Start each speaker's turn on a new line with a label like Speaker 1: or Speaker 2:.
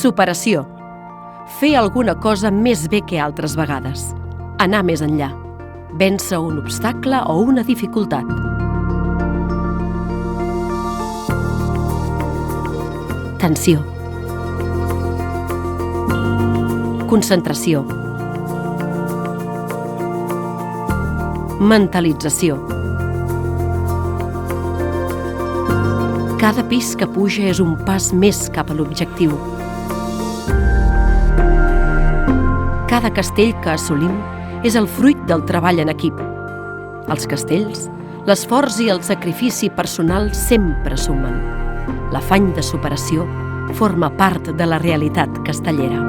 Speaker 1: Superació. Fer alguna cosa més bé que altres vegades. Anar més enllà. Vèncer un obstacle o una dificultat. Tensió. Concentració. Mentalització. Cada pis que puja és un pas més cap a l'objectiu. Cada castell que assolim és el fruit del treball en equip. Els castells, l'esforç i el sacrifici personal sempre sumen. L'afany de superació forma part de la realitat castellera.